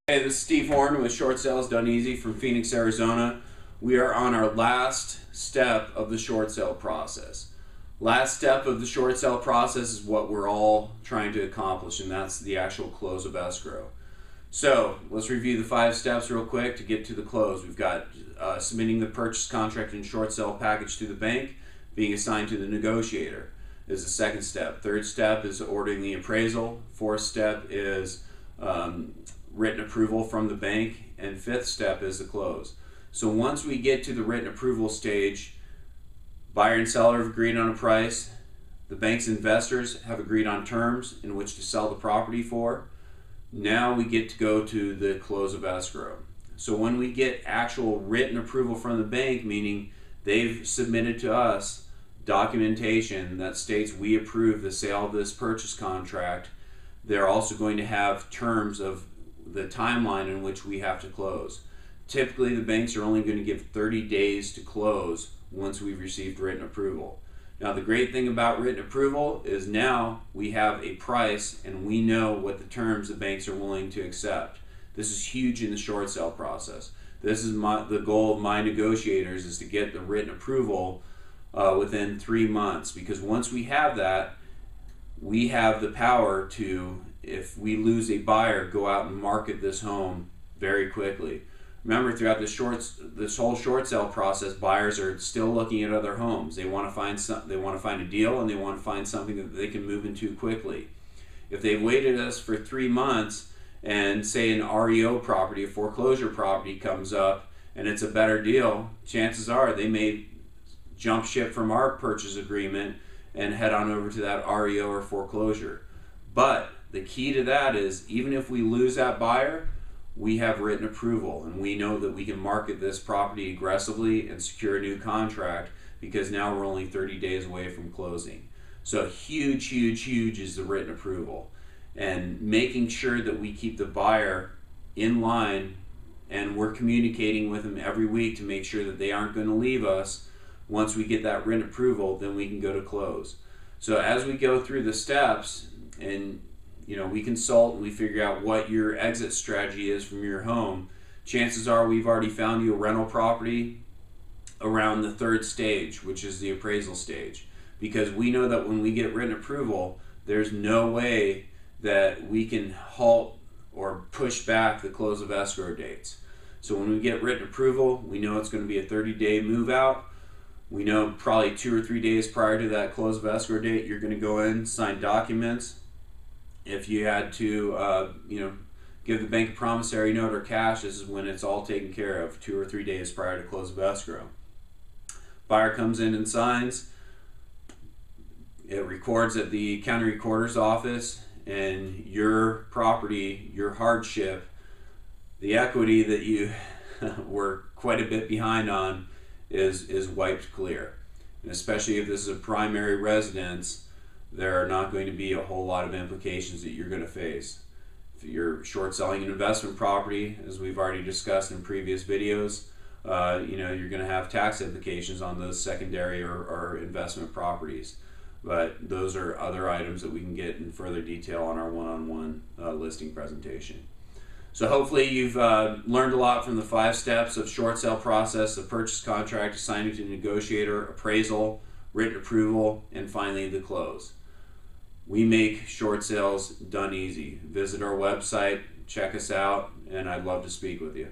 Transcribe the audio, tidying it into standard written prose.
Hey, this is Steve Horn with Short Sales Done Easy from Phoenix, Arizona. We are on our last step of the short sale process. Last step of the short sale process is what we're all trying to accomplish, and that's the actual close of escrow. So let's review the 5 steps real quick to get to the close. We've got submitting the purchase contract and short sale package to the bank, being assigned to the negotiator is the second step. Third step is ordering the appraisal. Fourth step is written approval from the bank, and fifth step is the close. So once we get to the written approval stage, buyer and seller have agreed on a price, the bank's investors have agreed on terms in which to sell the property for. Now we get to go to the close of escrow. So when we get actual written approval from the bank, meaning they've submitted to us documentation that states we approve the sale of this purchase contract, they're also going to have terms of the timeline in which we have to close. Typically, the banks are only going to give 30 days to close once we've received written approval. Now, the great thing about written approval is now we have a price and we know what the terms the banks are willing to accept. This is huge in the short sale process. This is the goal of my negotiators, is to get the written approval within 3 months, because once we have that, we have the power to, if we lose a buyer, go out and market this home very quickly. Remember, throughout this whole short sale process, buyers are still looking at other homes. They want to find a deal, and they want to find something that they can move into quickly. If they've waited us for 3 months, and say an REO property, a foreclosure property comes up, and it's a better deal, chances are they may jump ship from our purchase agreement and head on over to that REO or foreclosure. But the key to that is, even if we lose that buyer, we have written approval, and we know that we can market this property aggressively and secure a new contract, because now we're only 30 days away from closing. So huge, huge, huge is the written approval, and making sure that we keep the buyer in line, and we're communicating with them every week to make sure that they aren't going to leave us. Once we get that written approval, then we can go to close. So as we go through the steps, and we consult and we figure out what your exit strategy is from your home, chances are we've already found you a rental property around the 3rd stage, which is the appraisal stage, because we know that when we get written approval, there's no way that we can halt or push back the close of escrow dates. So when we get written approval, we know it's going to be a 30-day move out. We know probably 2 or 3 days prior to that close of escrow date, you're going to go in, sign documents. If you had to, give the bank a promissory note or cash, this is when it's all taken care of, 2 or 3 days prior to close of escrow. Buyer comes in and signs. It records at the county recorder's office, and your property, your hardship, the equity that you were quite a bit behind on is wiped clear. And especially if this is a primary residence, there are not going to be a whole lot of implications that you're going to face. If you're short selling an investment property, as we've already discussed in previous videos, you're going to have tax implications on those secondary or investment properties. But those are other items that we can get in further detail on our one-on-one listing presentation. So hopefully you've learned a lot from the 5 steps of short sale process: the purchase contract, assigning to negotiator, appraisal, written approval, and finally the close. We make short sales done easy. Visit our website, check us out, and I'd love to speak with you.